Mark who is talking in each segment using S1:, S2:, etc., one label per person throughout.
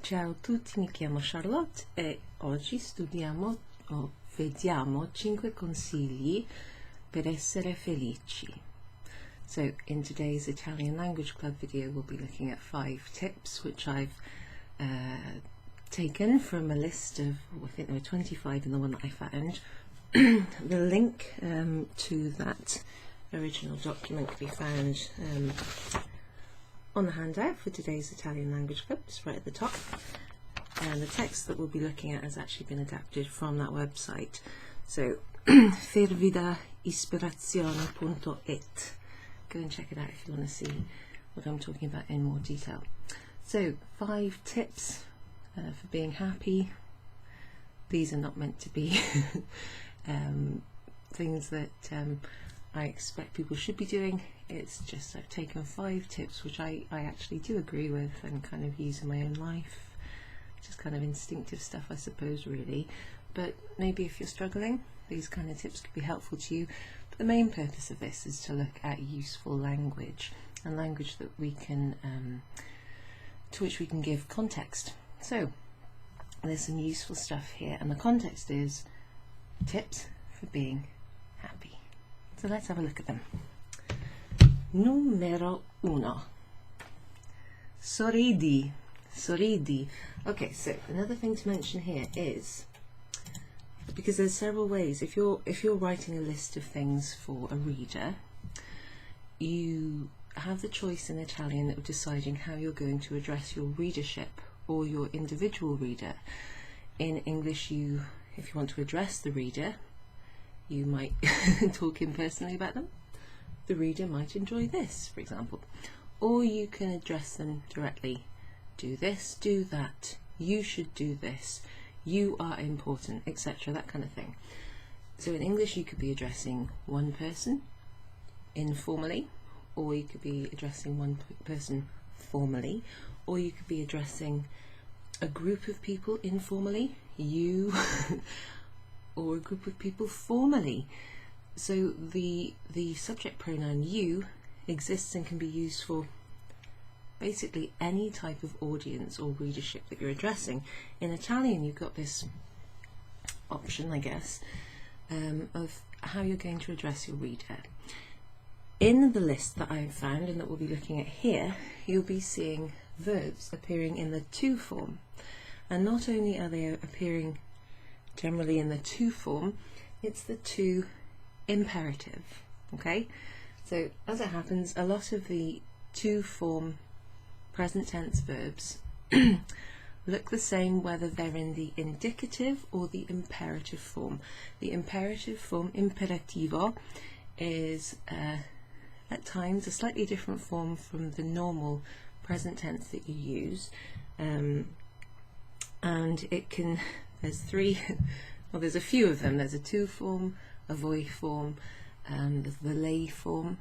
S1: Ciao a tutti, mi chiamo Charlotte e oggi vediamo 5 consigli per essere felici. So in today's Italian Language Club video we'll be looking at 5 tips which I've taken from a list of, I think there were 25 in the one that I found. The link to that original document can be found on the handout for today's Italian Language Club, just right at the top. And the text that we'll be looking at has actually been adapted from that website. So, fervidaispirazione.it. Go and check it out if you want to see what I'm talking about in more detail. So, 5 tips for being happy. These are not meant to be things that I expect people should be doing. It's just I've taken 5 tips which I actually do agree with and kind of use in my own life. Just kind of instinctive stuff, I suppose, really. But maybe if you're struggling, these kind of tips could be helpful to you. But the main purpose of this is to look at useful language, and language that we can, to which we can give context. So there's some useful stuff here, and the context is tips for being happy. So let's have a look at them. Numero 1. Sorridi. Sorridi. Okay, so another thing to mention here is, because there's several ways, if you're writing a list of things for a reader, you have the choice in Italian of deciding how you're going to address your readership or your individual reader. In English, if you want to address the reader, you might talk impersonally about them. The reader might enjoy this, for example. Or you can address them directly. Do this, do that, you should do this, you are important, etc., that kind of thing. So in English you could be addressing one person informally, or you could be addressing one person formally, or you could be addressing a group of people informally, you, or a group of people formally. So the subject pronoun you exists and can be used for basically any type of audience or readership that you're addressing. In Italian you've got this option, I guess, of how you're going to address your reader. In the list that I've found and that we'll be looking at here, you'll be seeing verbs appearing in the to form. And not only are they appearing generally in the to form, it's the to imperative. Okay, so as it happens, a lot of the to form present tense verbs look the same whether they're in the indicative or the imperative form. The imperative form, imperativo, is at times a slightly different form from the normal present tense that you use, and it can, there's 3, well there's a few of them. There's a to form, a voi form, and there's the lei form.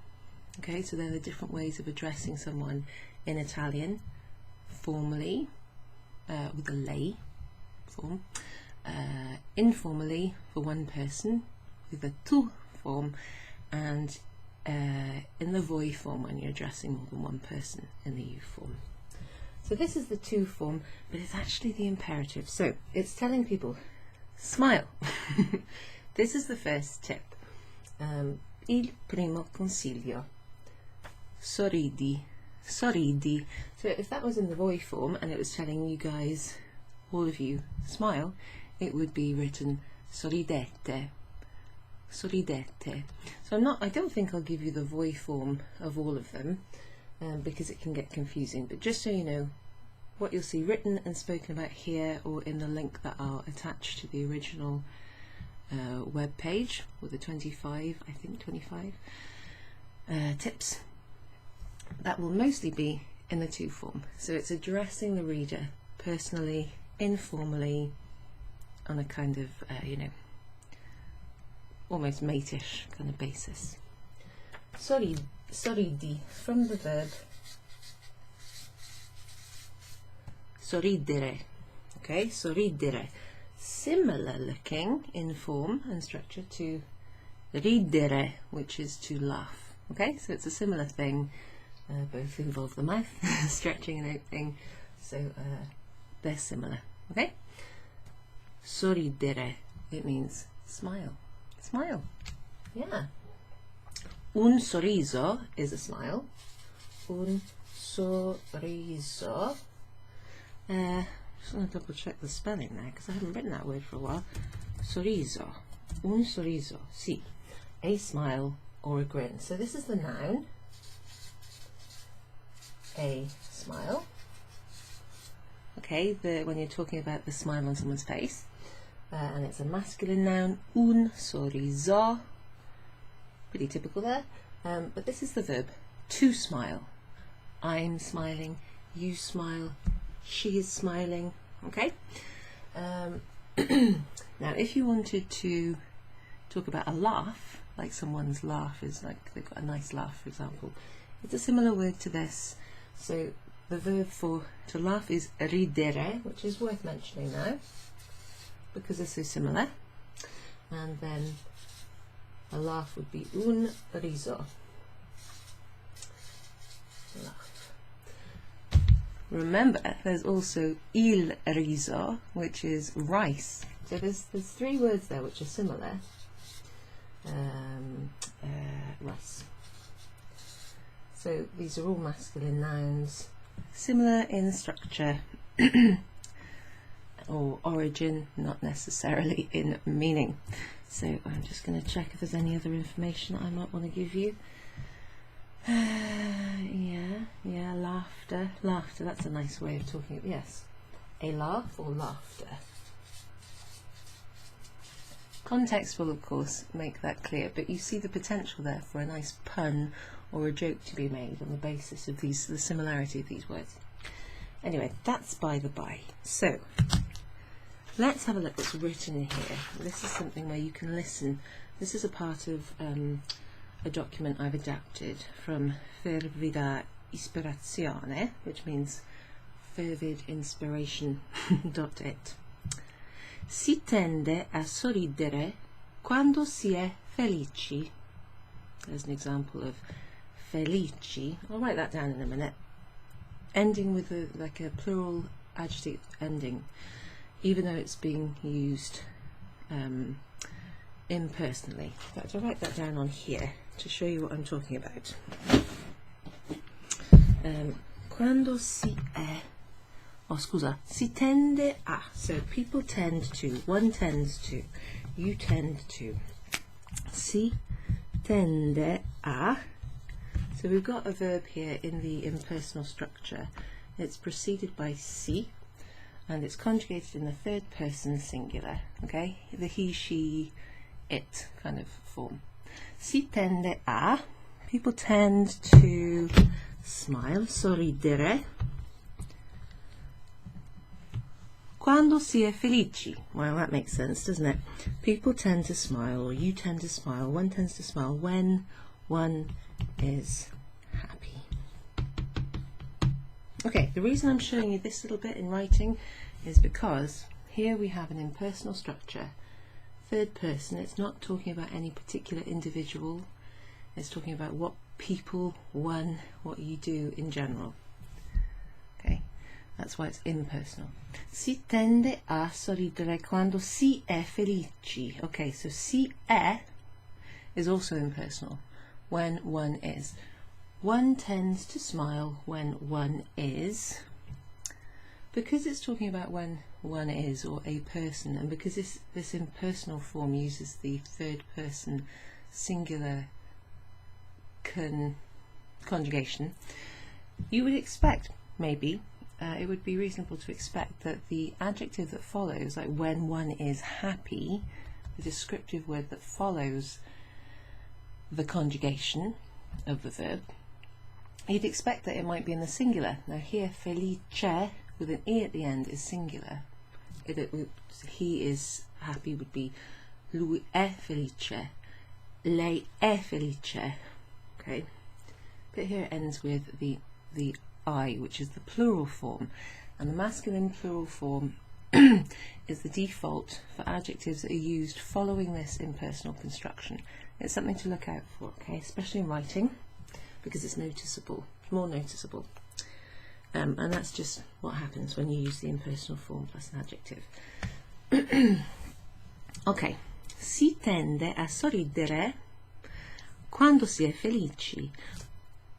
S1: Okay, so there are different ways of addressing someone in Italian: formally with a lei form, informally for one person with a tu form, and in the voi form when you're addressing more than one person in the you form. So this is the to form, but it's actually the imperative. So it's telling people, smile. This is the first tip. Il primo consiglio. Sorridi. Sorridi. So if that was in the voi form and it was telling you guys, all of you, smile, it would be written sorridete. Sorridete. So I don't think I'll give you the voi form of all of them because it can get confusing, but just so you know what you'll see written and spoken about here or in the link that I'll attach to the original web page with the 25 tips, that will mostly be in the to form. So it's addressing the reader personally, informally, on a kind of almost mate-ish kind of basis. Sorridi, from the verb sorridere. Okay, sorridere. Similar looking in form and structure to ridere, which is to laugh. Okay, so it's a similar thing. Both involve the mouth stretching and opening. So they're similar. Okay? Sorridere, it means smile. Smile. Yeah. Un sorriso is a smile. Un sorriso. Just want to double check the spelling there because I haven't written that word for a while. Sorriso. Un sorriso. Sì. A smile or a grin. So this is the noun. A smile. Okay, when you're talking about the smile on someone's face. And it's a masculine noun. Un sorriso. Pretty typical there. But this is the verb to smile. I'm smiling. You smile. She is smiling. Okay? Now, if you wanted to talk about a laugh, like someone's laugh is like they've got a nice laugh, for example, it's a similar word to this. So the verb for to laugh is ridere, which is worth mentioning now because they're so similar. And then a laugh would be un riso. Laugh. Remember, there's also il riso, which is rice. So there's three words there which are similar. Rice. So these are all masculine nouns, similar in structure or origin, not necessarily in meaning. So I'm just going to check if there's any other information that I might want to give you. Yeah, laughter. Laughter, that's a nice way of talking. Yes, a laugh or laughter. Context will, of course, make that clear, but you see the potential there for a nice pun or a joke to be made on the basis of the similarity of these words. Anyway, that's by the by. So, let's have a look what's written here. This is something where you can listen. This is a part of a document I've adapted from fervida ispirazione, which means fervid inspiration.it. Si tende a sorridere quando si è felici. There's an example of felici. I'll write that down in a minute. Ending with like a plural adjective ending, even though it's being used impersonally. In fact, I'll write that down on here to show you what I'm talking about. Quando si è, si tende a. So people tend to, one tends to, you tend to. Si tende a. So we've got a verb here in the impersonal structure. It's preceded by si, and it's conjugated in the third person singular. Okay, the he, she, it kind of form. Si tende a. People tend to smile, sorridere. Quando si è felici. Well, that makes sense, doesn't it? People tend to smile, or you tend to smile, one tends to smile when one is happy. Okay, the reason I'm showing you this little bit in writing is because here we have an impersonal structure. Third person, it's not talking about any particular individual, it's talking about what people, one, what you do in general. Okay, that's why it's impersonal. Si tende a sorridere quando si è felici. Okay, so si è is also impersonal, when one is. One tends to smile when one is, because it's talking about when one is, or a person, and because this impersonal form uses the third person singular conjugation, you would expect, maybe, it would be reasonable to expect that the adjective that follows, like when one is happy, the descriptive word that follows the conjugation of the verb, you'd expect that it might be in the singular. Now here, felice with an e at the end is singular. He is happy would be lui è felice, lei è felice. Okay, but here it ends with the I, which is the plural form, and the masculine plural form is the default for adjectives that are used following this impersonal construction. It's something to look out for, okay, especially in writing, because it's noticeable, more noticeable. And that's just what happens when you use the impersonal form plus an adjective. Ok, si tende a sorridere quando si è felici,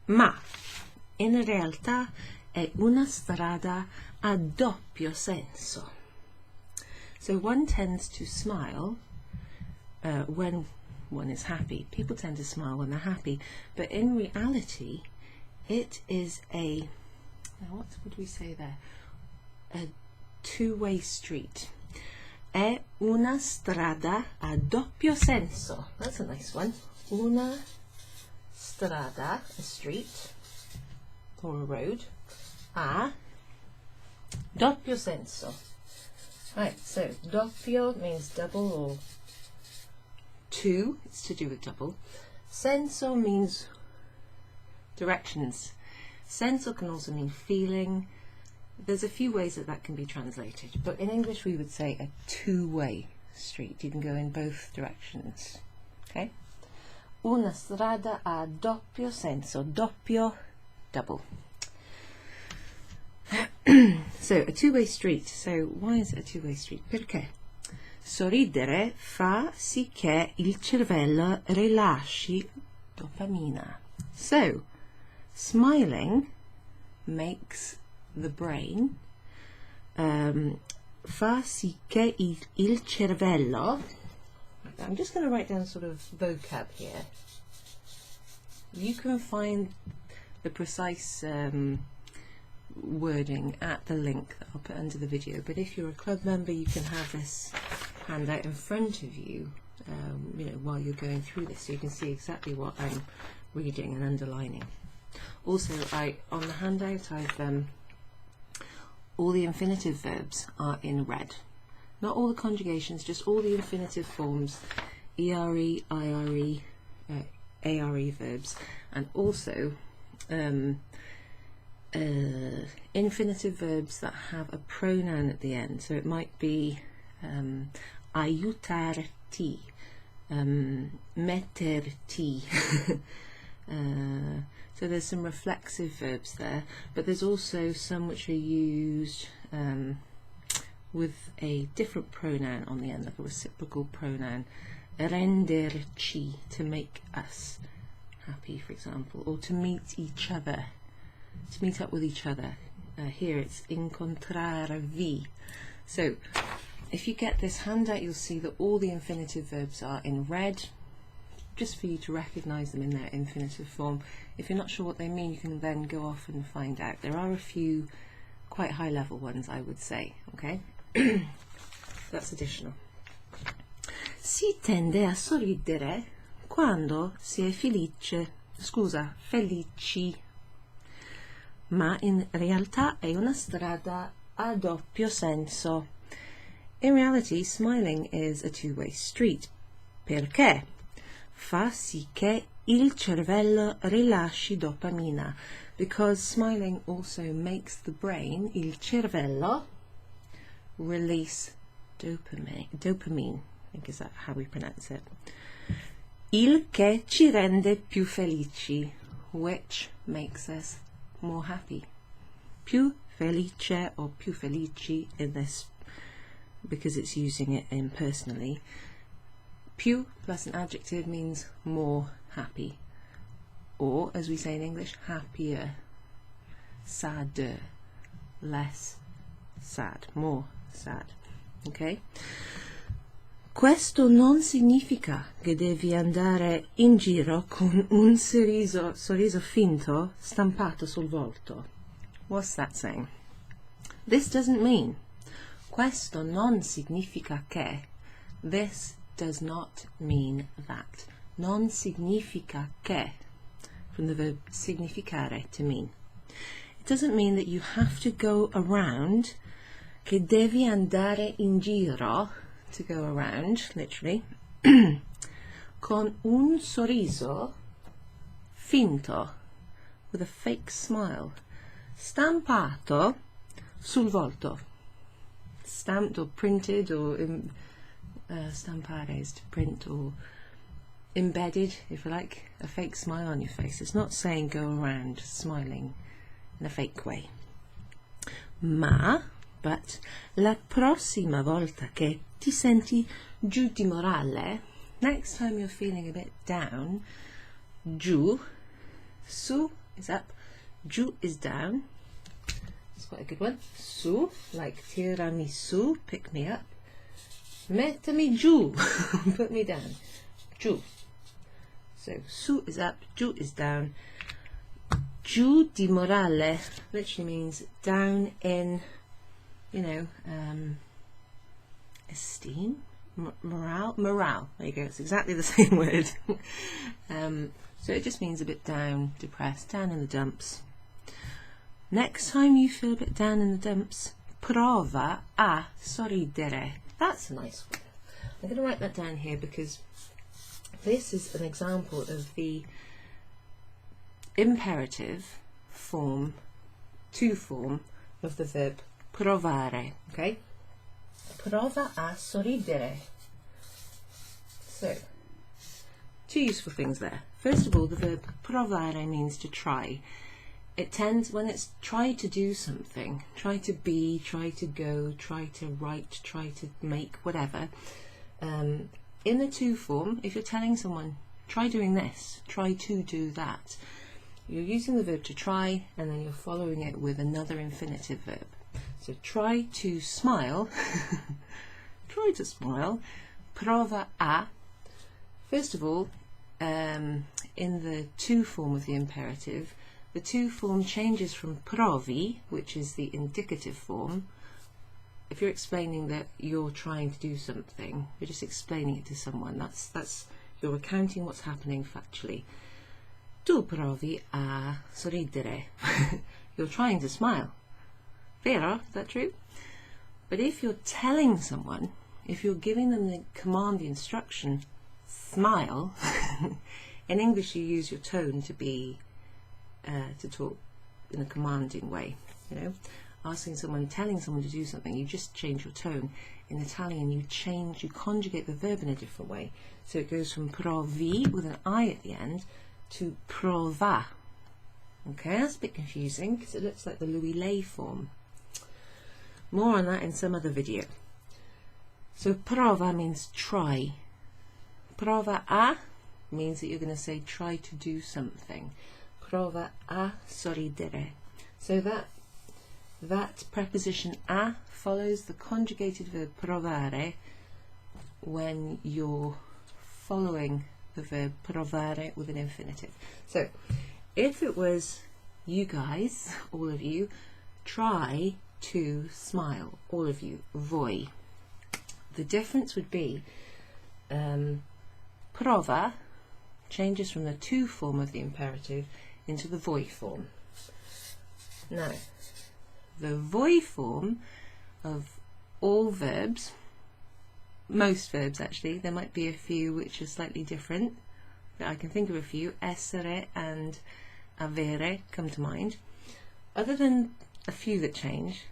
S1: ma in realtà è una strada a doppio senso. So one tends to smile when one is happy. People tend to smile when they're happy, but in reality it is a, now what would we say there? A two-way street. È una strada a doppio senso. That's a nice one. Una strada, a street or a road, a doppio senso. Right, so doppio means double or two, it's to do with double. Senso means directions. Senso can also mean feeling. There's a few ways that can be translated, but in English we would say a two-way street. You can go in both directions. Okay? Una strada a doppio senso. Doppio, double. So, a two-way street. So, why is it a two-way street? Perché? Sorridere fa sì che il cervello rilasci dopamina. So, smiling makes the brain fa sì che il cervello, I'm just going to write down sort of vocab here. You can find the precise wording at the link that I'll put under the video, but if you're a club member you can have this handout in front of you, you know, while you're going through this, so you can see exactly what I'm reading and underlining. Also, on the handout I've all the infinitive verbs are in red. Not all the conjugations, just all the infinitive forms, ere, ire, are verbs, and also infinitive verbs that have a pronoun at the end. So it might be aiutarti, metterti. So there's some reflexive verbs there, but there's also some which are used with a different pronoun on the end, like a reciprocal pronoun. Renderci, to make us happy, for example, or to meet each other, to meet up with each other. Here it's incontrarvi. So if you get this handout, you'll see that all the infinitive verbs are in red, just for you to recognise them in their infinitive form. If you're not sure what they mean, you can then go off and find out. There are a few quite high level ones, I would say, okay? That's additional. Si tende a sorridere quando si è felici, ma in realtà è una strada a doppio senso. In reality, smiling is a two-way street. Perché? Fa sì che il cervello rilasci dopamina, because smiling also makes the brain, il cervello, release dopamine, I think is that how we pronounce it. Il che ci rende più felici, which makes us more happy. Più felice or più felici in this, because it's using it impersonally. Più plus an adjective means more happy, or as we say in English, happier, sadder, less sad, more sad. Okay? Questo non significa che devi andare in giro con un sorriso finto stampato sul volto. What's that saying? This doesn't mean. Questo non significa che. This does not mean that. Non significa che, from the verb significare, to mean. It doesn't mean that you have to go around, che devi andare in giro, to go around, literally, con un sorriso finto, with a fake smile, stampato sul volto. Stamped or printed, or stampare is to print, or embedded, if you like, a fake smile on your face. It's not saying go around smiling in a fake way. but la prossima volta che ti senti giù di morale, next time you're feeling a bit down, giù, su is up, giù is down. It's quite a good one. Su, like tirami su, pick me up. Mettami giù, put me down. Giù. So su is up, giù is down. Giù di morale literally means down in, esteem, morale. There you go. It's exactly the same word. So it just means a bit down, depressed, down in the dumps. Next time you feel a bit down in the dumps, prova a sorridere. That's a nice one. I'm going to write that down here because this is an example of the imperative form, to form of the verb provare. Okay? Prova a sorridere. So, two useful things there. First of all, the verb provare means to try. It tends, when it's try to do something, try to be, try to go, try to write, try to make, whatever. In the to form, if you're telling someone, try doing this, try to do that, you're using the verb to try and then you're following it with another infinitive verb. So try to smile, try to smile, prova a. First of all, in the to form of the imperative, the to form changes from provi, which is the indicative form. If you're explaining that you're trying to do something, you're just explaining it to someone. That's you're recounting what's happening factually. Tu provi a sorridere. You're trying to smile. Vero? Is that true? But if you're telling someone, if you're giving them the command, the instruction, smile, in English you use your tone to be to talk in a commanding way, asking someone, telling someone to do something, you just change your tone. In Italian you conjugate the verb in a different way, so it goes from provi with an I at the end to prova. Okay, that's a bit confusing because it looks like the Louis Lay form. More on that in some other video. So prova means try. Prova a means that you're going to say try to do something. Prova a sorridere. So that preposition a follows the conjugated verb provare when you're following the verb provare with an infinitive. So if it was you guys, all of you, try to smile, all of you, voi. The difference would be prova changes from the to form of the imperative into the voi form. Now, the voi form of all verbs, most verbs actually, there might be a few which are slightly different, but I can think of a few. Essere and avere come to mind. Other than a few that change,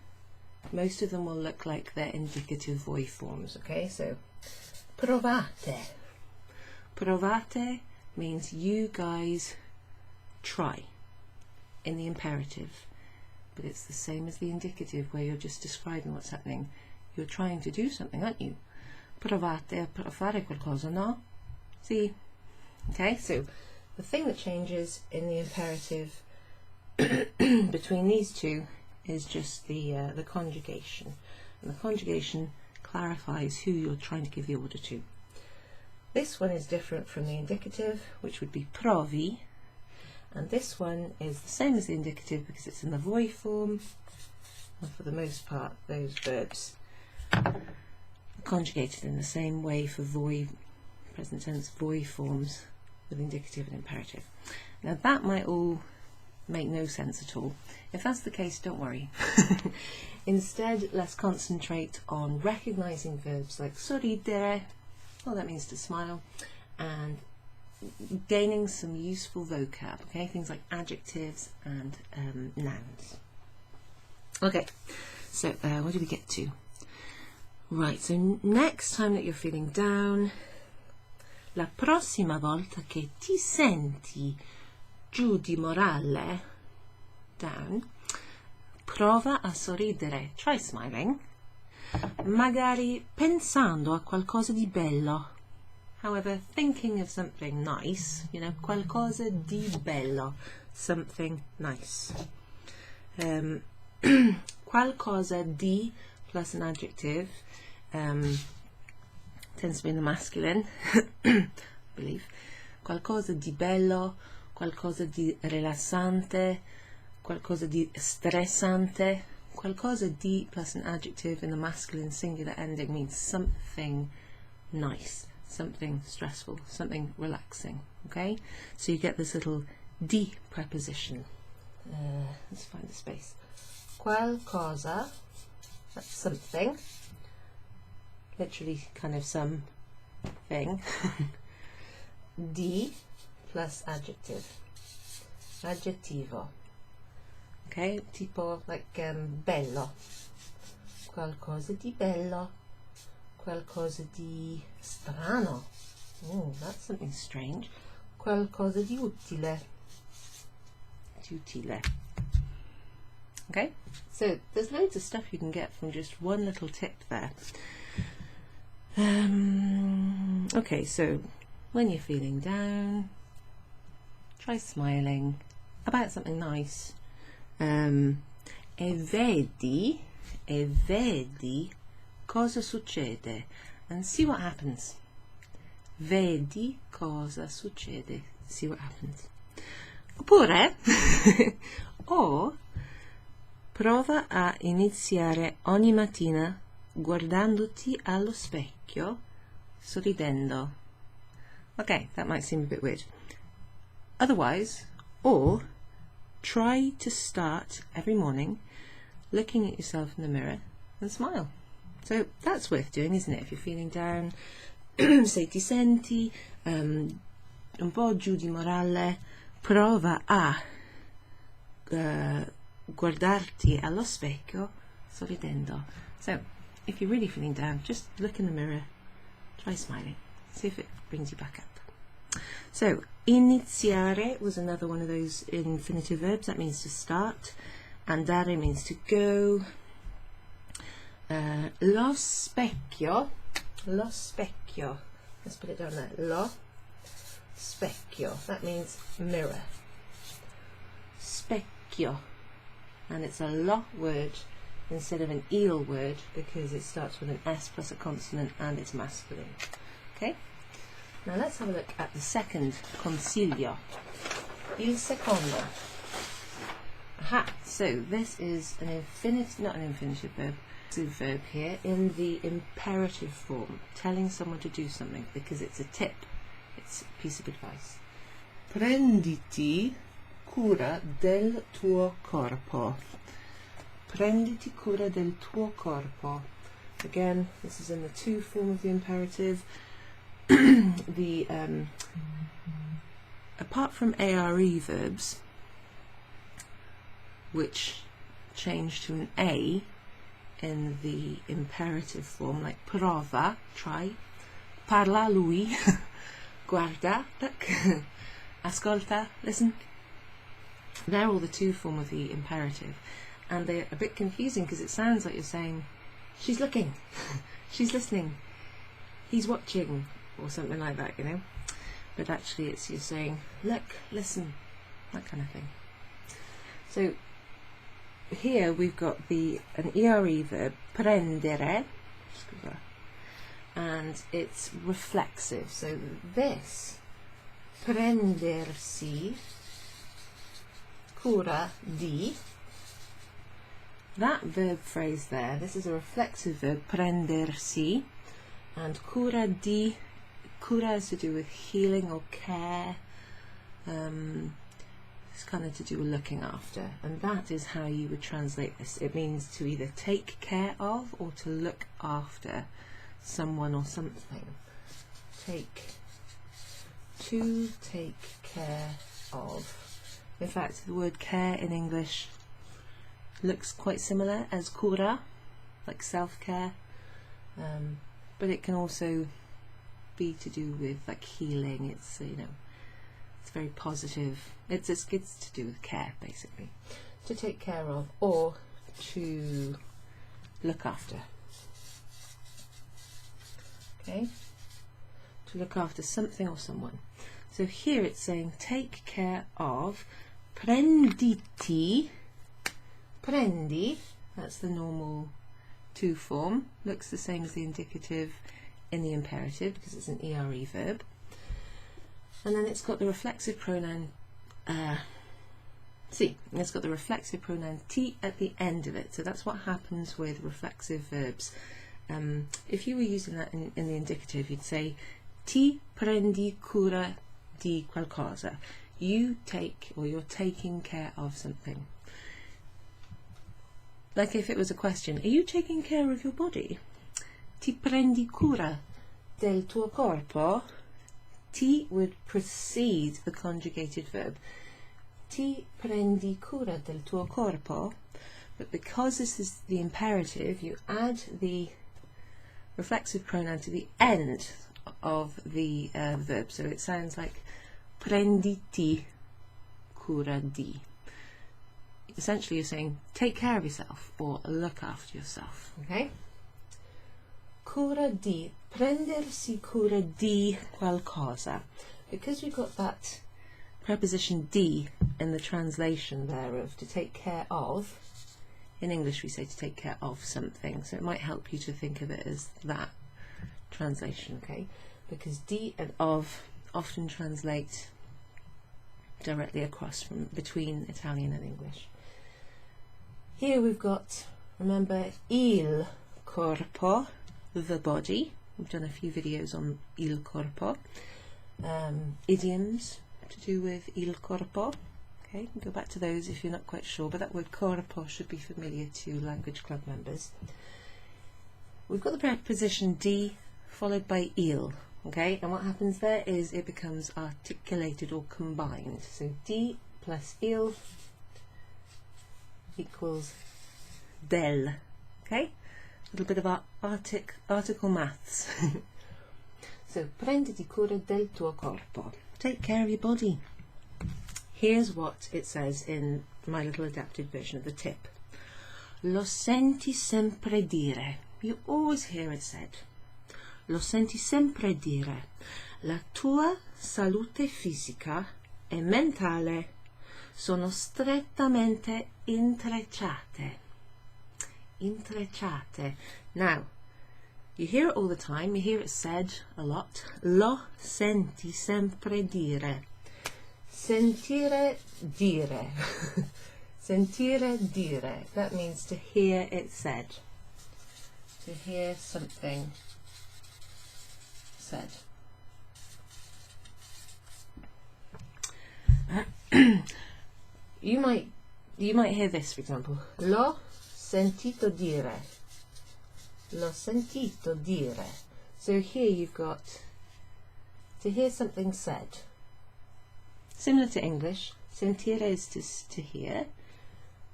S1: most of them will look like their indicative voi forms. Okay, so provate. Provate means you guys try in the imperative, but it's the same as the indicative where you're just describing what's happening. You're trying to do something, aren't you? Provate a fare qualcosa, no? See? Okay, so the thing that changes in the imperative between these two is just the conjugation, and the conjugation clarifies who you're trying to give the order to. This one is different from the indicative, which would be provi, and this one is the same as the indicative because it's in the voi form, and for the most part those verbs are conjugated in the same way for voi, present tense voi forms with indicative and imperative. Now that might all make no sense at all. If that's the case, don't worry. Instead, let's concentrate on recognizing verbs like sorridere, well, that means to smile, and gaining some useful vocab, okay? Things like adjectives and nouns. Okay, so what did we get to? Right, so next time that you're feeling down, la prossima volta che ti senti giù di morale, down, prova a sorridere, try smiling, magari pensando a qualcosa di bello. However, thinking of something nice, you know, qualcosa di bello, something nice. Qualcosa di plus an adjective tends to be in the masculine, I believe. Qualcosa di bello, qualcosa di rilassante, qualcosa di stressante. Qualcosa di plus an adjective in the masculine singular ending means something nice, something stressful, something relaxing. Okay, so you get this little di preposition. Let's find the space. Qualcosa, that's something, literally kind of something. Di plus adjective, aggettivo. Okay, tipo like bello, qualcosa di bello, qualcosa di strano. Oh, that's something strange. Qualcosa di utile, utile. Okay, so there's loads of stuff you can get from just one little tip there. Okay, so when you're feeling down, try smiling about something nice. E vedi cosa succede, and see what happens. Vedi cosa succede, see what happens. Oppure o prova a iniziare ogni mattina guardandoti allo specchio sorridendo. Okay, that might seem a bit weird. Otherwise, or try to start every morning looking at yourself in the mirror and smile. So that's worth doing, isn't it? If you're feeling down, se ti senti un po' giù di morale, prova a guardarti allo specchio sorridendo. So if you're really feeling down, just look in the mirror, try smiling, see if it brings you back up. So, iniziare was another one of those infinitive verbs. That means to start. Andare means to go. Lo specchio. Let's put it down there. Lo specchio. That means mirror. Specchio. And it's a lo word instead of an il word because it starts with an S plus a consonant and it's masculine. Okay? Now let's have a look at the second consiglio. Il secondo. Aha, so this is an infinitive, not an infinitive verb, it's a verb here in the imperative form, telling someone to do something because it's a tip, it's a piece of advice. Prenditi cura del tuo corpo. Prenditi cura del tuo corpo. Again, this is in the to form of the imperative. The apart from are verbs, which change to an a in the imperative form, like prova, try, parla lui, guarda, look, ascolta, listen. They're all the to form of the imperative, and they're a bit confusing because it sounds like you're saying she's looking, she's listening, he's watching, or something like that, you know, but actually it's you're saying look, listen, that kind of thing. So here we've got an ere verb, prendere, and it's reflexive. So this, prendersi cura di, that verb phrase there, this is a reflexive verb, prendersi, and cura di, cura has to do with healing or care. It's kind of to do with looking after, and that is how you would translate this. It means to either take care of or to look after someone or something. To take care of. In fact, the word care in English looks quite similar as cura, like self-care, but it can also be to do with like healing. It's, you know, it's very positive. It's to do with care, basically. To take care of or to look after. Okay? To look after something or someone. So here it's saying take care of. Prenditi. Prendi, that's the normal to form. Looks the same as the indicative in the imperative because it's an ERE verb. And then it's got the reflexive pronoun si. And it's got the reflexive pronoun ti at the end of it. So that's what happens with reflexive verbs. If you were using that in the indicative, you'd say ti prendi cura di qualcosa. You take, or you're taking care of something. Like if it was a question, are you taking care of your body? Ti prendi cura del tuo corpo? Ti would precede the conjugated verb. Ti prendi cura del tuo corpo? But because this is the imperative, you add the reflexive pronoun to the end of the verb. So it sounds like prenditi cura di. Essentially you're saying take care of yourself or look after yourself. Okay? Cura di, prendersi cura di qualcosa. Because we've got that preposition di in the translation there of to take care of, in English we say to take care of something, so it might help you to think of it as that translation, okay? Because di and of often translate directly across from between Italian and English. Here we've got, remember, il corpo, the body. We've done a few videos on il corpo. Idioms to do with il corpo. Okay, you can go back to those if you're not quite sure, but that word corpo should be familiar to language club members. We've got the preposition di followed by il. Okay, and what happens there is it becomes articulated or combined. So di plus il equals del. Okay, a little bit of article maths. So prenditi cura del tuo corpo. Take care of your body. Here's what it says in my little adapted version of the tip. Lo senti sempre dire. You always hear it said. Lo senti sempre dire. La tua salute fisica e mentale sono strettamente intrecciate. Intrecciate. Now, you hear it all the time, you hear it said a lot. Lo senti sempre dire. Sentire dire. Sentire dire. That means to hear it said. To hear something said. You might hear this, for example. L'ho sentito dire. L'ho sentito dire. So here you've got to hear something said. Similar to English, sentire is to hear,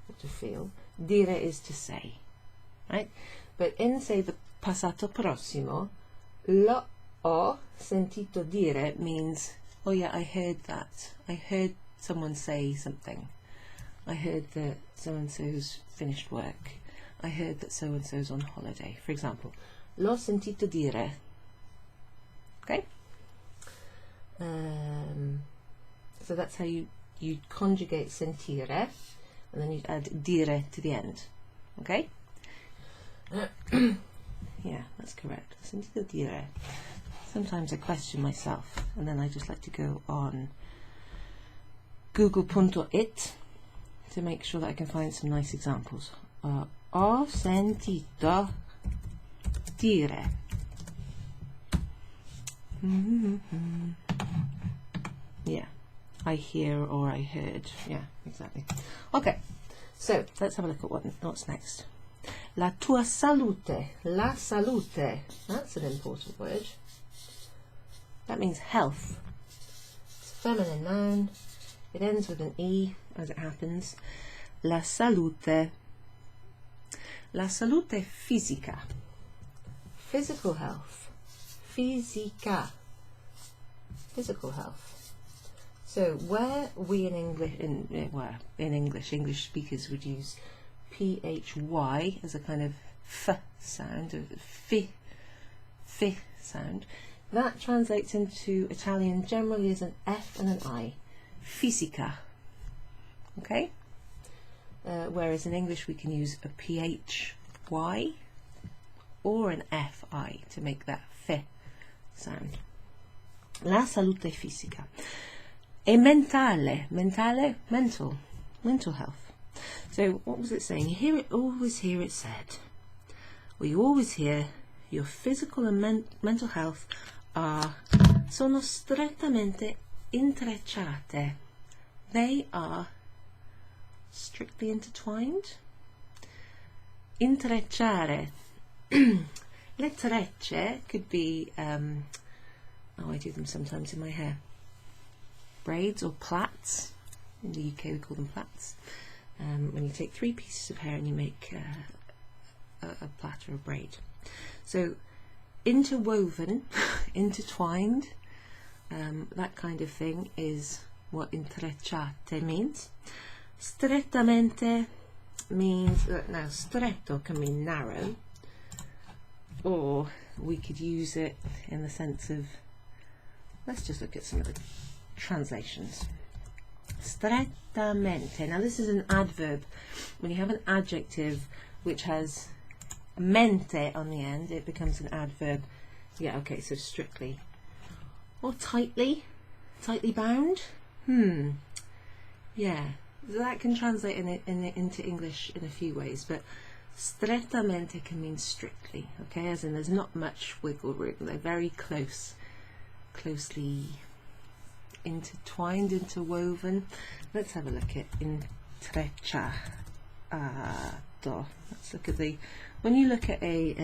S1: or to feel. Dire is to say, right? But in, say, the passato prossimo, l'ho sentito dire means, oh yeah, I heard that. I heard someone say something. I heard that so-and-so's finished work. I heard that so-and-so's on holiday, for example. L'ho sentito dire. Okay? So that's how you conjugate sentire, and then you add dire to the end. Okay? Yeah, that's correct. Sentito dire. Sometimes I question myself, and then I just like to go on google.it to make sure that I can find some nice examples. Ho sentito dire. Yeah, I hear or I heard. Yeah, exactly. Okay, so let's have a look at what's next. La tua salute. La salute. That's an important word. That means health. It's a feminine noun. It ends with an E, as it happens. La salute. La salute fisica. Physical health. Fisica. Physical health. So where we English speakers would use phy as a kind of f sound, a fi sound. That translates into Italian generally as an F and an I. Fisica. Okay? Whereas in English we can use a phy or an fi to make that fe sound. La salute fisica. E mentale. Mentale, mental health. So what was it saying? You always hear it said, or you always hear, your physical and mental health sono strettamente intrecciate. They are strictly intertwined. Intrecciare. Le trecce could be, I do them sometimes in my hair. Braids or plaits. In the UK we call them plaits. When you take 3 pieces of hair and you make a plait or a braid. So interwoven, intertwined, that kind of thing is what intrecciate means. Strettamente means, now stretto can mean narrow, or we could use it in the sense of, let's just look at some of the translations. Strettamente, now this is an adverb. When you have an adjective which has mente on the end, it becomes an adverb. Yeah, okay, so strictly. Or tightly bound. Yeah, that can translate into English in a few ways, but strettamente can mean strictly, okay, as in there's not much wiggle room. They're very closely intertwined, interwoven. Let's have a look at intrecciato. Let's look at when you look at a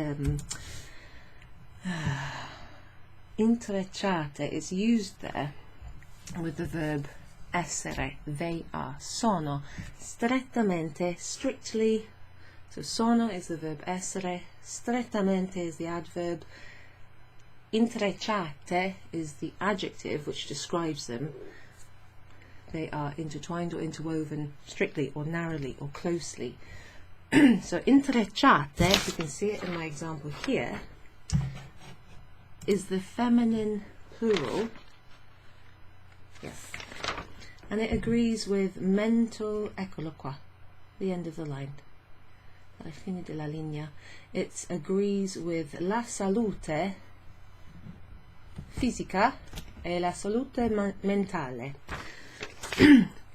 S1: intrecciate, it's used there with the verb essere. They are. Sono strettamente, strictly. So sono is the verb essere, strettamente is the adverb, intrecciate is the adjective which describes them. They are intertwined or interwoven strictly or narrowly or closely. So intrecciate, you can see it in my example here, is the feminine plural. Yes. And it agrees with mental, eccolo qua, the end of the line. Alla fine della linea. It agrees with la salute fisica e la salute mentale.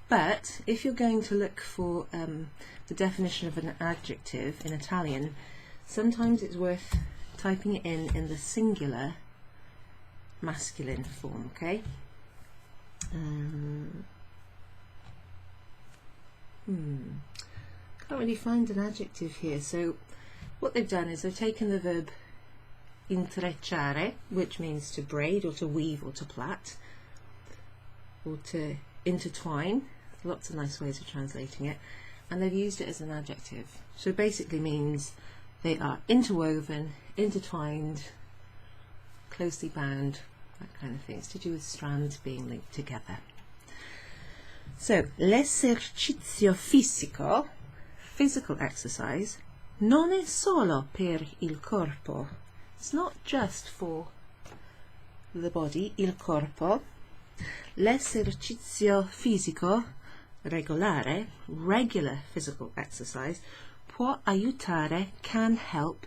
S1: But if you're going to look for the definition of an adjective in Italian, sometimes it's worth typing it in the singular masculine form, okay? Can't really find an adjective here, so what they've done is they've taken the verb intrecciare, which means to braid or to weave or to plait or to intertwine. Lots of nice ways of translating it, and they've used it as an adjective. So it basically means they are interwoven, intertwined, closely bound, that kind of thing. It's to do with strands being linked together. So, l'esercizio fisico, physical exercise, non è solo per il corpo. It's not just for the body, il corpo. L'esercizio fisico regolare, regular physical exercise, può aiutare, can help,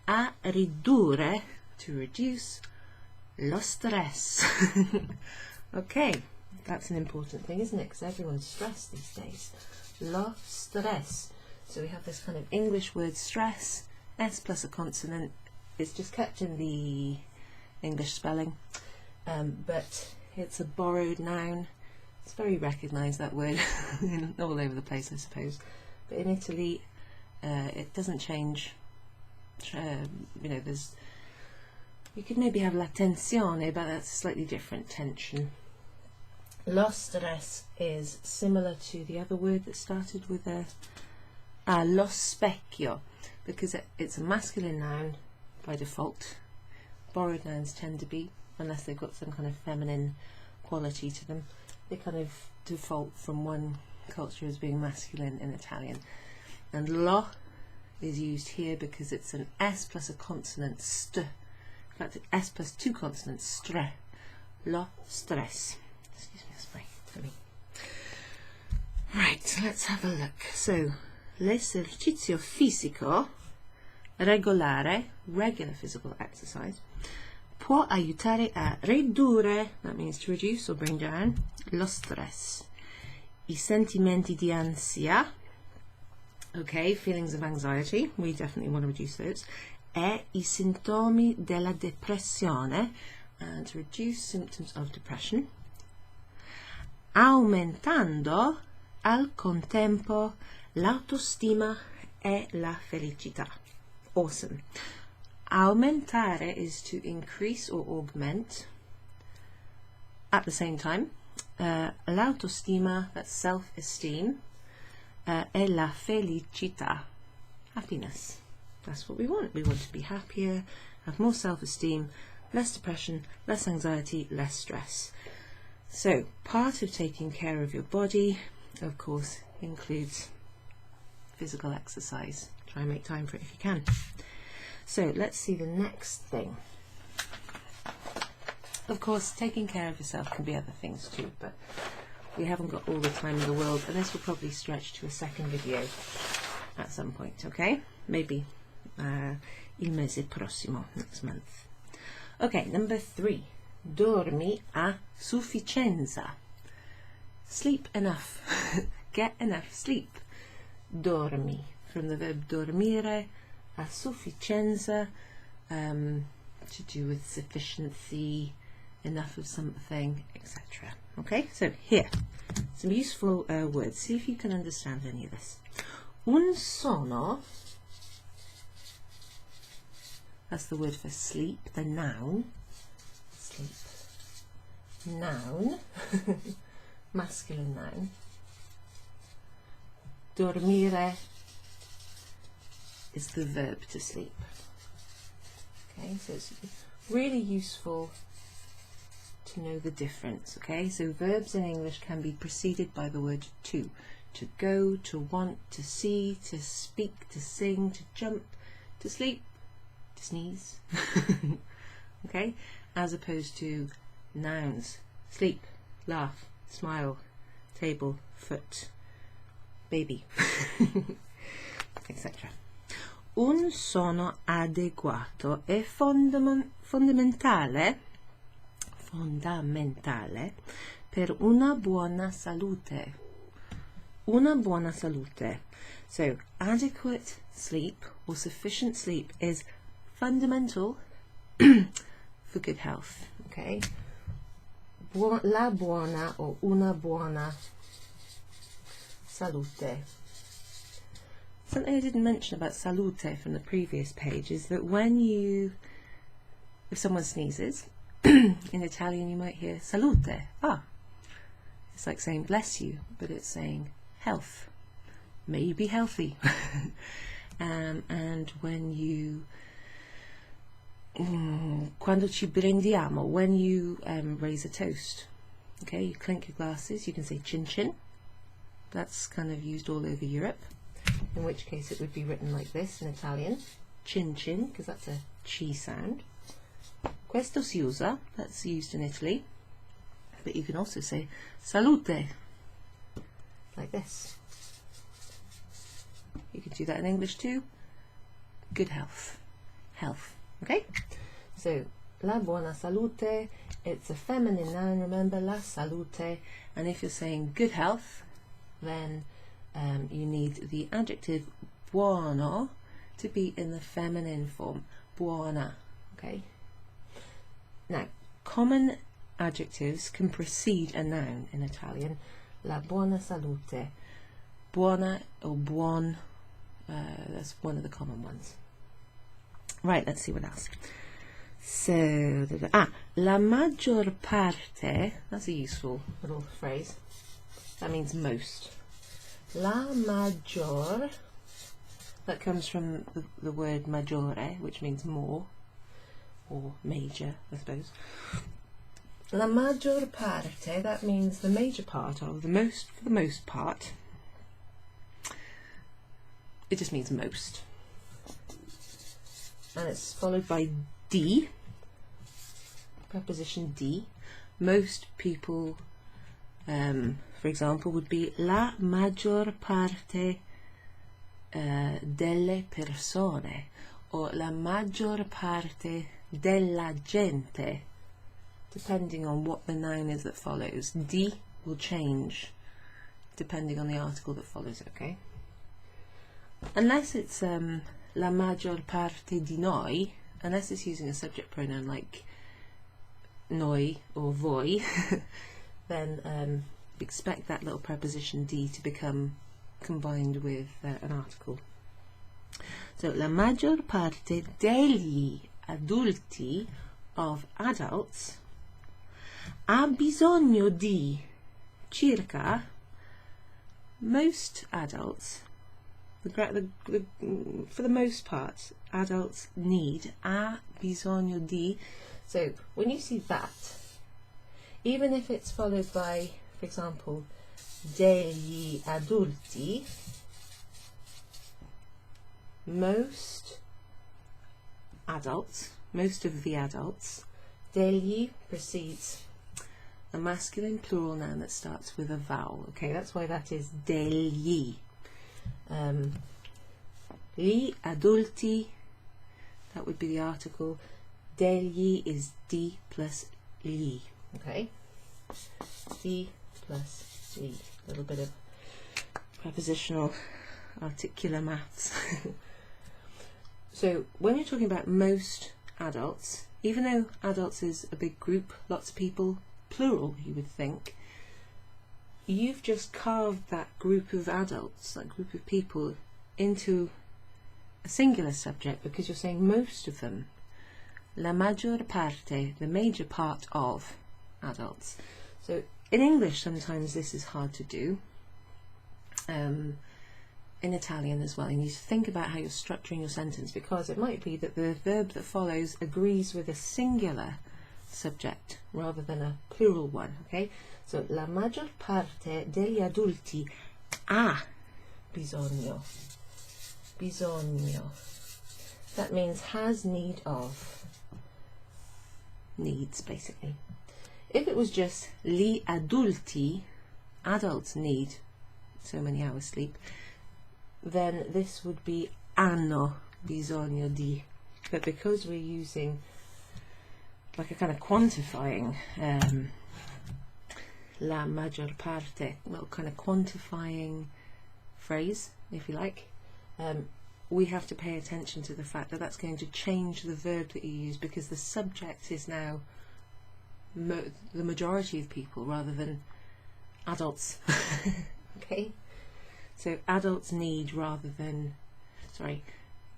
S1: a ridurre, to reduce, lo stress. Okay, that's an important thing, isn't it? Because everyone's stressed these days. Lo stress. So we have this kind of English word stress, S plus a consonant. It's just kept in the English spelling, but it's a borrowed noun. It's very recognised, that word, all over the place, I suppose. But in Italy, it doesn't change. You could maybe have la tensione, but that's a slightly different tension. Lo stress is similar to the other word that started with lo specchio, because it's a masculine noun by default. Borrowed nouns tend to be, unless they've got some kind of feminine quality to them. They kind of default from one culture as being masculine in Italian. and lo is used here because it's an S plus a consonant st. In fact, S plus two consonants, stre. Lo stress. Excuse me, that's for me. Right, let's have a look. So, l'esercizio fisico regolare, regular physical exercise, può aiutare a ridurre, that means to reduce or bring down, lo stress, I sentimenti di ansia, okay, feelings of anxiety, we definitely want to reduce those, e I sintomi della depressione, and to reduce symptoms of depression, aumentando al contempo l'autostima e la felicità. Awesome. Aumentare is to increase or augment at the same time. L'autostima, that's self-esteem, e la felicità, happiness. That's what we want. We want to be happier, have more self-esteem, less depression, less anxiety, less stress. So part of taking care of your body, of course, includes physical exercise. Try and make time for it if you can. So let's see the next thing. Of course, taking care of yourself can be other things too, but we haven't got all the time in the world, and this will probably stretch to a second video at some point, okay? Maybe il mese prossimo, next month. Okay, number 3. Dormi a sufficienza. Sleep enough. Get enough sleep. Dormi, from the verb dormire, a sufficienza, to do with sufficiency, enough of something, etc. Okay, so here, some useful words. See if you can understand any of this. Un sono, that's the word for sleep, the noun. Sleep. Noun. Masculine noun. Dormire is the verb to sleep. Okay, so it's really useful to know the difference. Okay, so verbs in English can be preceded by the word to go, to want, to see, to speak, to sing, to jump, to sleep, to sneeze. Okay, as opposed to nouns: sleep, laugh, smile, table, foot, baby, etc. Un sonno adeguato è fondamentale per una buona salute. Una buona salute. So, adequate sleep or sufficient sleep is fundamental for good health. Okay? La buona or una buona salute. Something I didn't mention about salute from the previous page is that if someone sneezes, in Italian you might hear salute. Ah, it's like saying bless you, but it's saying health. May you be healthy. And when you, quando ci prendiamo, when you raise a toast, okay, you clink your glasses, you can say chin chin. That's kind of used all over Europe, in which case it would be written like this in Italian, chin chin, because that's a chi sound. Questo si usa, that's used in Italy, but you can also say salute, like this. You can do that in English too. Good health. Health, okay? So, la buona salute, it's a feminine noun, remember, la salute, and if you're saying good health, then you need the adjective buono to be in the feminine form, buona, okay? Now, common adjectives can precede a noun in Italian. La buona salute. Buona or buon, that's one of the common ones. Right, let's see what else. So, la maggior parte, that's a useful little phrase. That means most. La maggior, that comes from the word maggiore, which means more, or major, I suppose. La maggior parte, that means the major part of, for the most part. it just means most. And it's followed by di, preposition di. Most people, for example, would be la maggior parte delle persone, or la maggior parte della gente, depending on what the noun is that follows. Di will change depending on the article that follows it, okay? Unless it's la maggior parte di noi, unless it's using a subject pronoun like noi or voi, then expect that little preposition di to become combined with an article. So, la maggior parte degli adulti, of adults, ha bisogno di circa, most adults, for the most part, adults need, ha bisogno di. So when you see that, even if it's followed by, for example, degli adulti, most adults, most of the adults, degli precedes a masculine plural noun that starts with a vowel. Okay, that's why that is degli. Gli adulti, that would be the article. Degli is di plus li. Okay, di plus li. A little bit of prepositional articular maths. So when you're talking about most adults, even though adults is a big group, lots of people, plural, you would think, you've just carved that group of adults, that group of people, into a singular subject because you're saying most of them. La maggior parte, the major part of adults. So in English sometimes this is hard to do. In Italian as well, you need to think about how you're structuring your sentence, because it might be that the verb that follows agrees with a singular subject rather than a plural one. Okay, so la maggior parte degli adulti ha bisogno. Bisogno. That means has need of. Needs, basically. If it was just gli adulti, adults need so many hours sleep, then this would be hanno bisogno di. But because we're using like a kind of quantifying la maggior parte, well, kind of quantifying phrase, if you like, we have to pay attention to the fact that that's going to change the verb that you use, because the subject is now the majority of people rather than adults. Okay, so adults need rather than, sorry,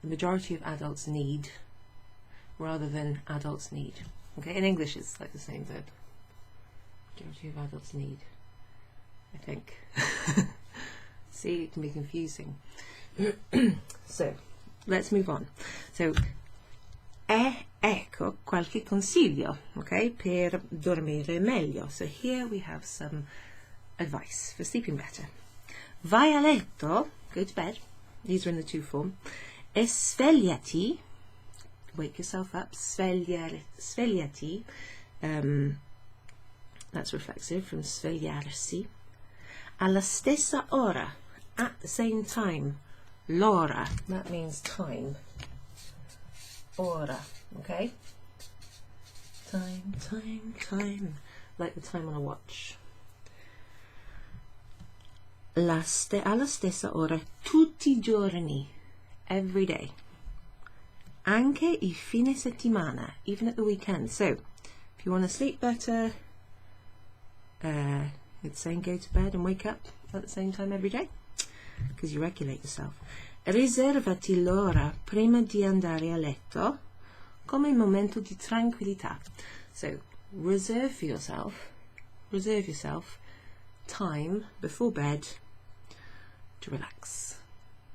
S1: the majority of adults need rather than adults need. Okay, in English it's like the same verb. Majority of adults need, I think. See, it can be confusing. So, let's move on. So, ecco qualche consiglio, okay, per dormire meglio. So here we have some advice for sleeping better. Vai a letto, go to bed. These are in the to form. E svegliati, wake yourself up. Svegliati, that's reflexive from svegliarsi. Alla stessa ora, at the same time. L'ora, that means time. Ora, okay? Time, time, time. Like the time on a watch. Alla stessa ora, tutti i giorni, every day. Anche il fine settimana, even at the weekend. So, if you want to sleep better, it's saying go to bed and wake up at the same time every day, because you regulate yourself. Riservati l'ora prima di andare a letto come un momento di tranquillità. So, reserve yourself time before bed to relax.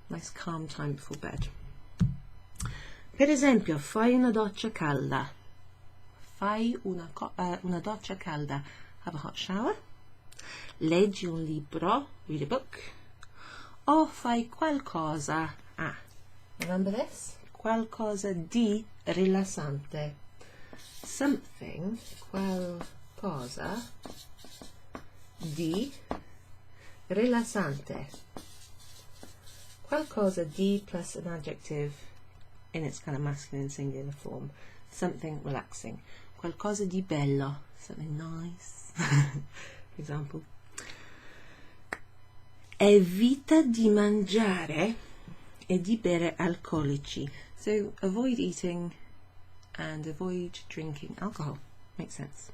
S1: Nice calm time before bed. Per esempio, fai una doccia calda. Fai una doccia calda. Have a hot shower. Leggi un libro, read a book. O fai qualcosa Ah, remember this? Qualcosa di rilassante. Something, qualcosa di rilassante. Qualcosa di plus an adjective in its kind of masculine singular form. Something relaxing. Qualcosa di bello. Something nice. For example. Evita di mangiare e di bere alcolici. So avoid eating and avoid drinking alcohol. Makes sense.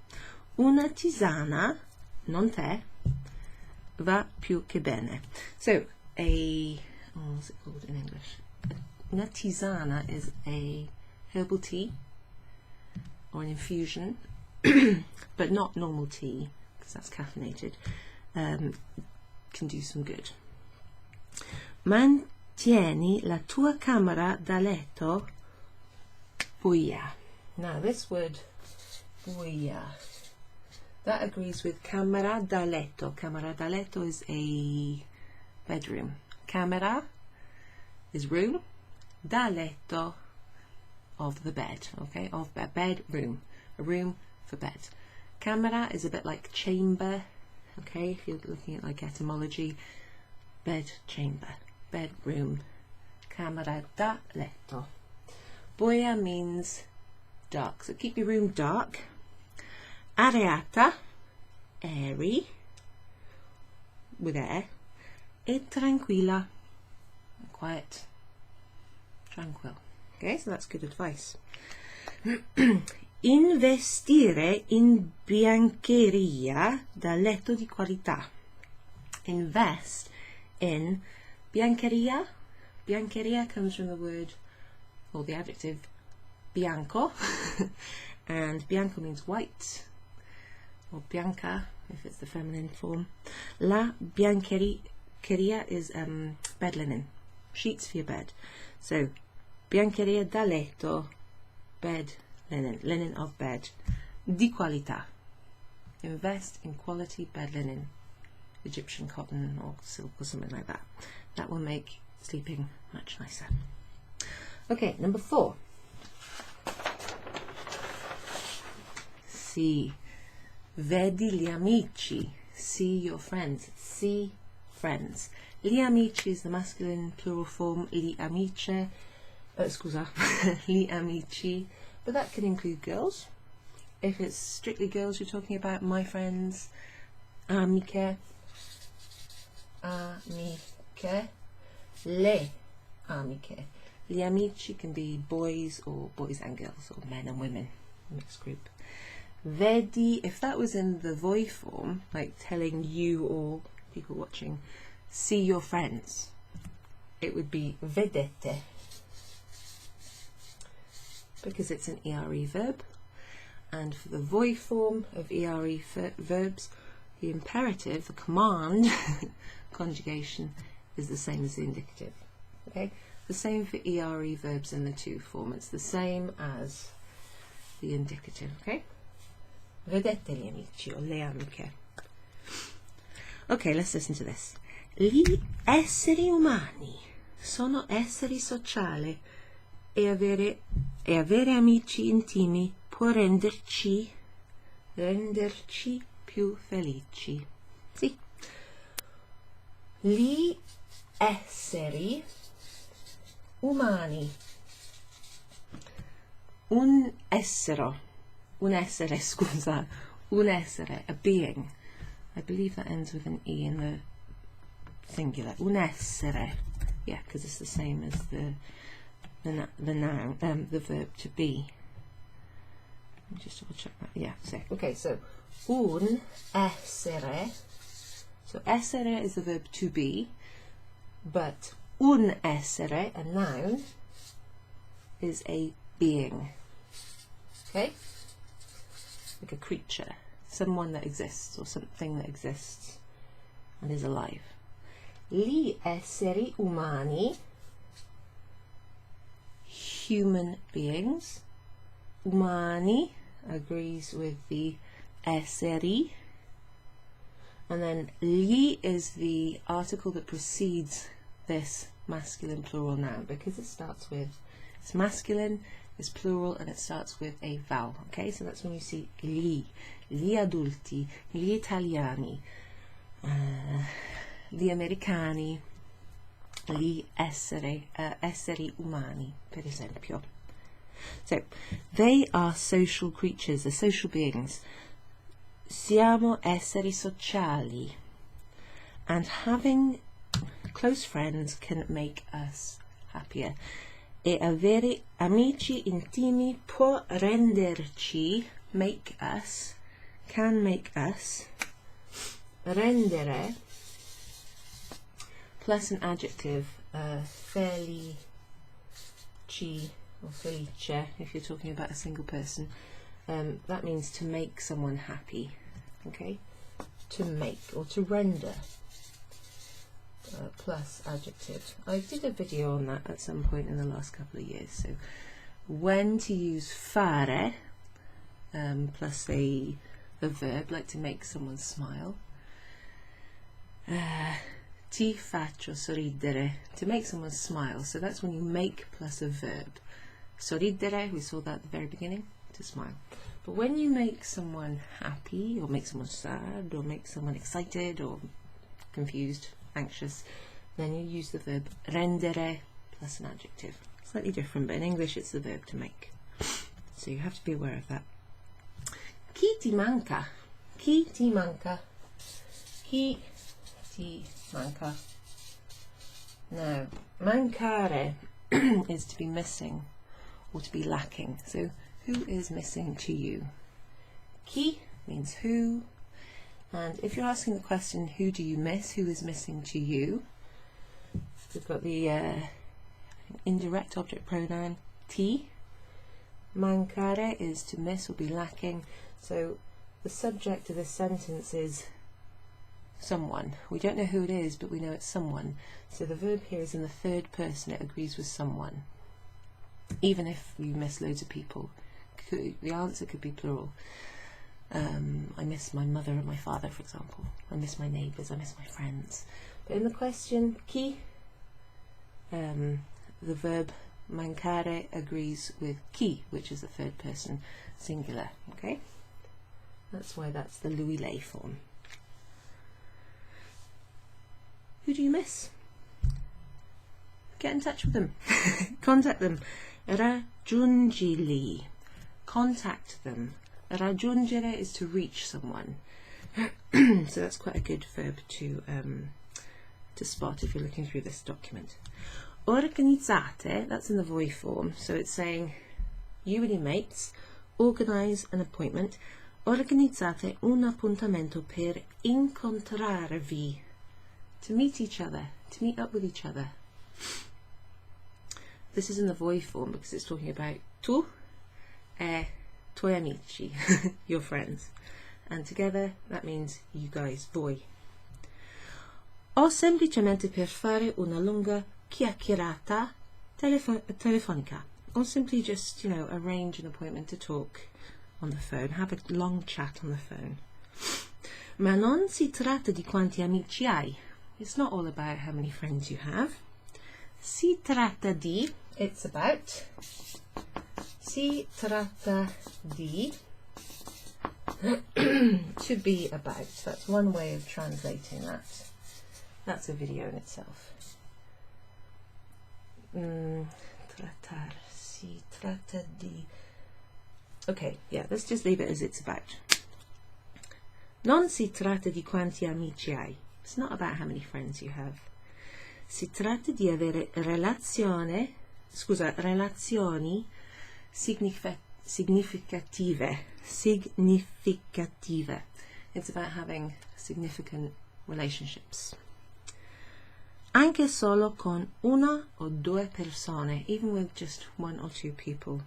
S1: Una tisana, non tè, va più che bene. So what's it called in English? Una tisana is a herbal tea or an infusion, but not normal tea because that's caffeinated. Can do some good. Mantieni la tua camera da letto buia. Now this word buia, that agrees with camera da letto. Camera da letto is a bedroom. Camera is room. Da letto, of the bed. Okay, of bedroom. A room for bed. Camera is a bit like chamber. Okay, if you're looking at like etymology, bed, chamber, bedroom. Camera da letto. Buia means dark, so keep your room dark. Areata, airy, with air. E tranquilla, quiet, tranquil. Okay, so that's good advice. Investire in biancheria da letto di qualità. Invest in biancheria. Biancheria comes from the word, or the adjective, bianco. And bianco means white, or bianca if it's the feminine form. La biancheria is bed linen, sheets for your bed. So biancheria da letto, bed linen, linen of bed. Di qualità, invest in quality bed linen, Egyptian cotton or silk or something like that. That will make sleeping much nicer. Okay, number 4. See, vedi gli amici. See your friends. See friends. Gli amici is the masculine plural form. Gli amiche. Scusa. Gli amici. But that can include girls. If it's strictly girls you're talking about, my friends. Amiche. Amiche. Le amiche. Gli amici can be boys or boys and girls, or men and women, mixed group. Vedi, if that was in the voi form, like telling you or people watching, see your friends, it would be vedete, because it's an ere verb. And for the voi form of ere verbs, the imperative, the command conjugation is the same as the indicative. Okay, the same for ere verbs in the to form. It's the same as the indicative. Okay, vedete gli amici o le amiche. Okay, let's listen to this. Gli esseri umani sono esseri sociali e avere amici intimi può renderci più felici. Sì. Gli esseri umani. Un essere, scusa. Un essere, a being. I believe that ends with an E in the singular. Un essere. Yeah, because it's the same as the noun, the verb to be. Let me just double check that. Yeah, okay, so un essere. So essere is the verb to be, but un essere, a noun, is a being. Okay? Like a creature, someone that exists or something that exists and is alive. Gli esseri umani, human beings. Umani agrees with the esseri. And then gli is the article that precedes this masculine plural noun because it starts with, it's masculine, it's plural, and it starts with a vowel. Okay, so that's when you see gli adulti, gli italiani, gli americani, gli esseri umani, per esempio. So, they are social creatures, they're social beings. Siamo esseri sociali. And having close friends can make us happier. E avere amici intimi può renderci, can make us, rendere, plus an adjective, felici or felice, if you're talking about a single person. That means to make someone happy, okay? To make or to render, plus adjective. I did a video on that at some point in the last couple of years. So when to use fare, plus a verb, like to make someone smile. Ti faccio sorridere, to make someone smile. So that's when you make plus a verb. Sorridere, we saw that at the very beginning, to smile. But when you make someone happy, or make someone sad, or make someone excited, or confused, anxious, then you use the verb rendere plus an adjective. Slightly different, but in English it's the verb to make. So you have to be aware of that. Chi ti manca? Chi ti manca? Chi ti manca? Now, mancare is to be missing or to be lacking. So who is missing to you? Chi means who. And if you're asking the question, who do you miss? Who is missing to you? We've got the indirect object pronoun ti. Mancare is to miss or be lacking. So the subject of this sentence is someone. We don't know who it is, but we know it's someone. So the verb here is in the third person. It agrees with someone. Even if you miss loads of people, the answer could be plural. I miss my mother and my father, for example. I miss my neighbours, I miss my friends. But in the question, chi, the verb mancare agrees with chi, which is the third person singular. Okay? That's why that's the lui lei form. Who do you miss? Get in touch with them. Contact them. Raggiungili. Contact them. Raggiungere is to reach someone. So that's quite a good verb to spot if you're looking through this document. Organizzate, that's in the voi form, so it's saying you and your mates organize an appointment. Organizzate un appuntamento per incontrarvi, to meet each other, to meet up with each other. This is in the voi form because it's talking about tu e tuoi amici, your friends. And together, that means you guys, voi. O semplicemente per fare una lunga chiacchierata telefonica. Or simply just, arrange an appointment to talk on the phone. Have a long chat on the phone. Ma non si tratta di quanti amici hai. It's not all about how many friends you have. Si tratta di, it's about. Si tratta di, to be about. That's one way of translating that. That's a video in itself. Trattar, si tratta di. Okay, yeah, let's just leave it as it's about. Non si tratta di quanti amici hai. It's not about how many friends you have. Si tratta di avere relazioni significative. It's about having significant relationships. Anche solo con una o due persone, even with just one or two people.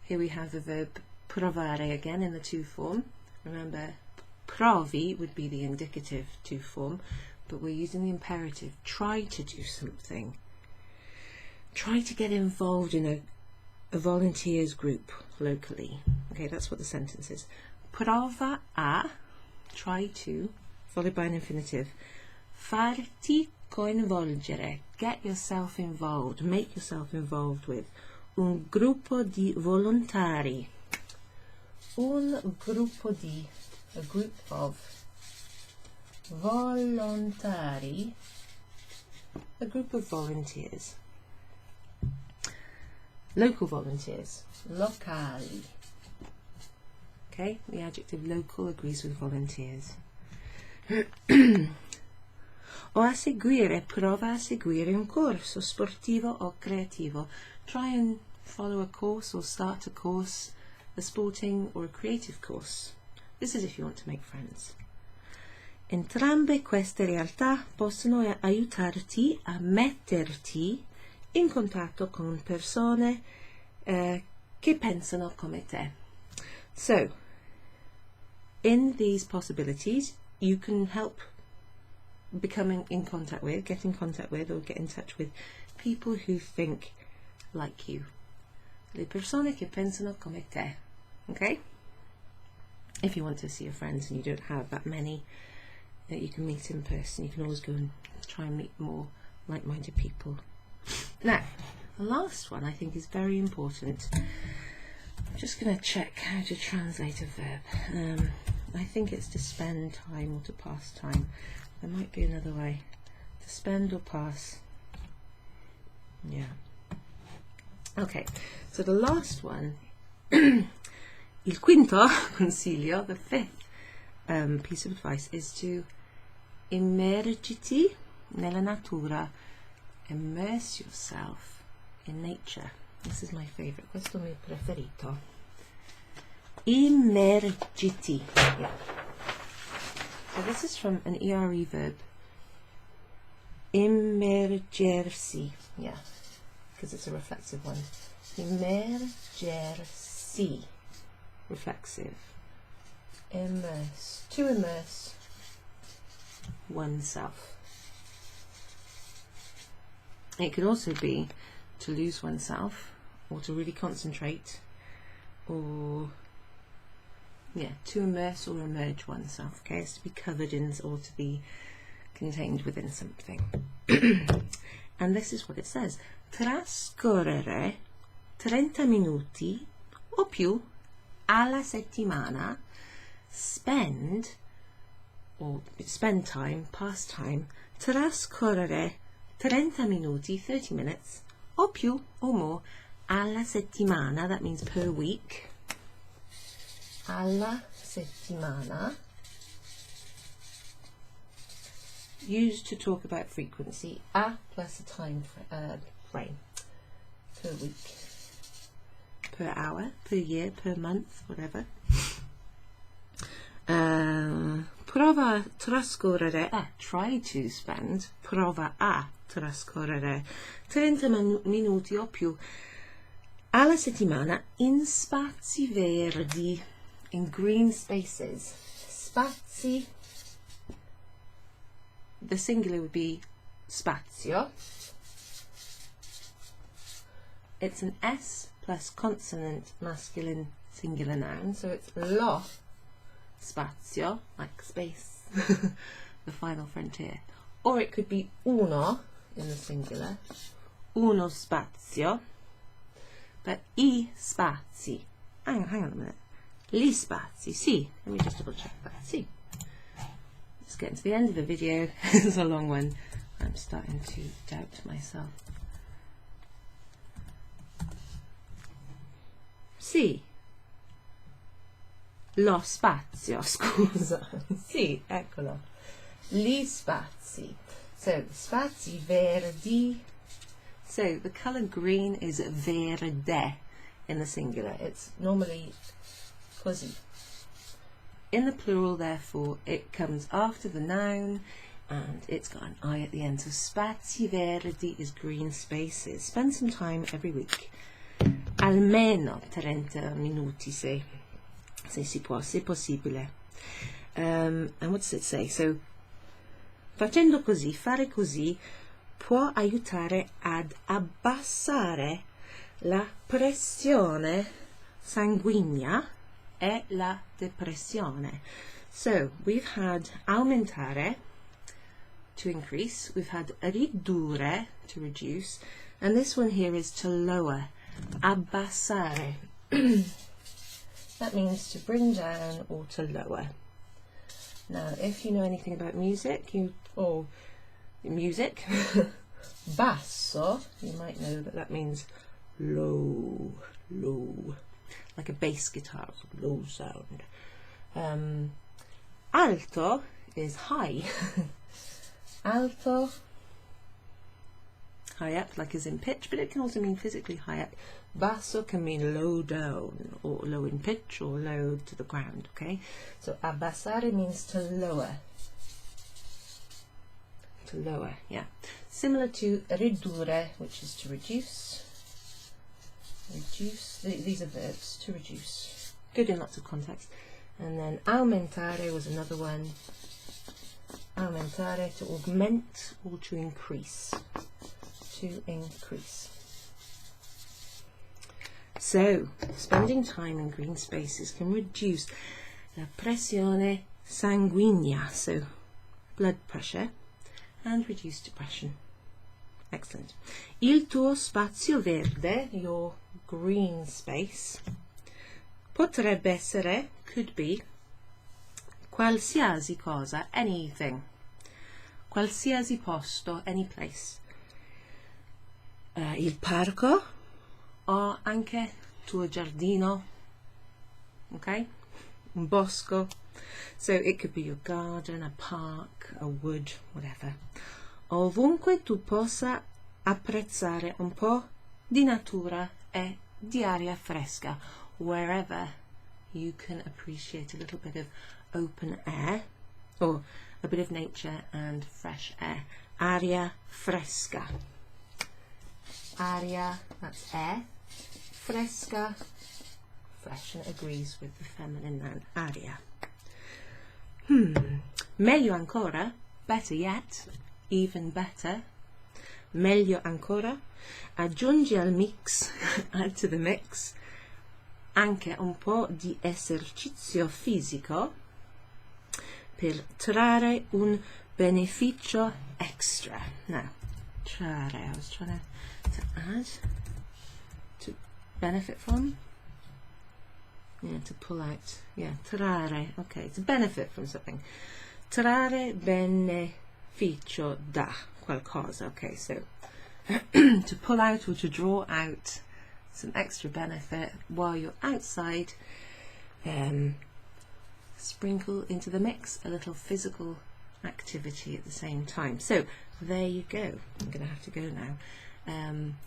S1: Here we have the verb provare again in the to form. Remember, provi would be the indicative to form, but we're using the imperative. Try to do something. Try to get involved in a volunteers group locally. Okay, that's what the sentence is. Prova a, try to, followed by an infinitive. farti coinvolgere, get yourself involved, make yourself involved with. Un gruppo di volontari. Un gruppo di, a group of. Volontari, a group of volunteers. Local volunteers, locali. Okay, the adjective local agrees with volunteers. O a seguire, prova a seguire un corso sportivo o creativo. Try and follow a course or start a course, a sporting or a creative course. This is if you want to make friends. Entrambe queste realtà possono aiutarti a metterti in contatto con persone che pensano come te. So, in these possibilities, you can help become in contact with, get in contact with, or get in touch with people who think like you. Le persone che pensano come te. Okay? If you want to see your friends and you don't have that many that you can meet in person, you can always go and try and meet more like-minded people. Now, the last one I think is very important. I'm just going to check how to translate a verb. I think it's to spend time or to pass time. There might be another way. To spend or pass. Yeah. Okay, so the last one, il quinto consiglio, the fifth piece of advice is to immergiti nella natura. Immerse yourself in nature. This is my favorite. Questo è il mio preferito. Immergiti. Yeah. So this is from an ERE verb. Immergersi. Yeah. Because it's a reflexive one. Immergersi. Reflexive. Immerse. To immerse oneself. It could also be to lose oneself, or to really concentrate, or to immerse or emerge oneself. Okay, it's to be covered in or to be contained within something. And this is what it says: trascorrere 30 minuti o più alla settimana. Spend time, past time. Trascorrere 30 minuti, 30 minutes, o più, or more, alla settimana, that means per week. Alla settimana. Used to talk about frequency. A plus a time frame. Per week. Per hour, per year, per month, whatever. Prova a trascorrere, try to spend, prova a trascorrere 30 minuti o più alla settimana in spazi verdi, in green spaces. Spazi, the singular would be spazio. It's an S plus consonant masculine singular noun, so it's lo spazio, like space, the final frontier. Or it could be uno in the singular, uno spazio, but I spazi. Hang on a minute. Gli spazi, sì. Let me just double check that. Sì. Just getting to the end of the video. It's a long one. I'm starting to doubt myself. Sì. Lo spazio, scusa. Sì, eccolo. Gli spazi. So, spazi verdi. So, the colour green is verde in the singular. It's normally così. In the plural, therefore, it comes after the noun and it's got an I at the end. So, spazi verdi is green spaces. Spend some time every week. Almeno 30 minuti, se si può, se possibile. And what does it say? So, facendo così, fare così, può aiutare ad abbassare la pressione sanguigna e la depressione. So, we've had aumentare, to increase. We've had ridurre, to reduce, and this one here is to lower, abbassare. That means to bring down or to lower. Now, if you know anything about music, basso, you might know that means low, like a bass guitar, low sound. Alto is high. Alto, high up, like as in pitch, but it can also mean physically high up. Basso can mean low down, or low in pitch, or low to the ground, okay? So abbassare means to lower. To lower, yeah. Similar to ridurre, which is to reduce. Reduce, these are verbs, to reduce. Good in lots of contexts. And then aumentare was another one. Aumentare, to augment or to increase. To increase. So, spending time in green spaces can reduce la pressione sanguigna, so blood pressure, and reduce depression. Excellent. Il tuo spazio verde, your green space, potrebbe essere, could be, qualsiasi cosa, anything. Qualsiasi posto, any place. Il parco, o anche tuo giardino, okay? Un bosco. So it could be your garden, a park, a wood, whatever. Ovunque tu possa apprezzare un po' di natura e di aria fresca. Wherever you can appreciate a little bit of open air, or a bit of nature and fresh air. Aria fresca. Aria, that's air. Fresca, fresh, and it agrees with the feminine noun, aria. Meglio ancora, better yet, even better. Meglio ancora, aggiungi al mix, add to the mix, anche un po' di esercizio fisico per trarre un beneficio extra. Now, trarre, I was trying to add, to benefit from, yeah, to pull out, yeah, trarre, okay, to benefit from something. Trarre beneficio da qualcosa, okay, so to pull out or to draw out some extra benefit while you're outside. Sprinkle into the mix a little physical activity at the same time. So there you go. I'm going to have to go now.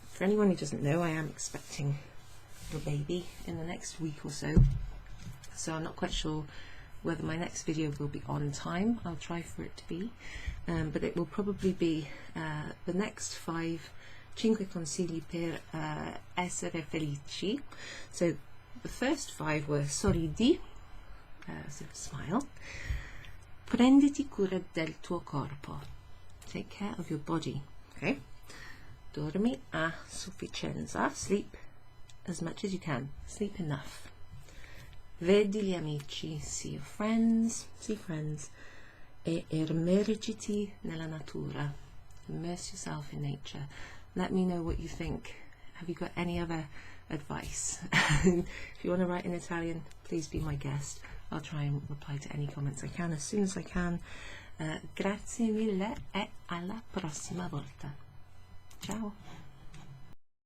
S1: For anyone who doesn't know, I am expecting a baby in the next week or so. So I'm not quite sure whether my next video will be on time. I'll try for it to be. But it will probably be the next 5 consigli per essere felici. So the first 5 were sorridi, so smile. Prenditi cura del tuo corpo. Take care of your body. Okay. Dormi a sufficienza. Sleep as much as you can. Sleep enough. Vedi gli amici. See your friends. See friends. E immergiti nella natura. Immerse yourself in nature. Let me know what you think. Have you got any other advice? If you want to write in Italian, please be my guest. I'll try and reply to any comments I can as soon as I can. Grazie mille e alla prossima volta. Ciao!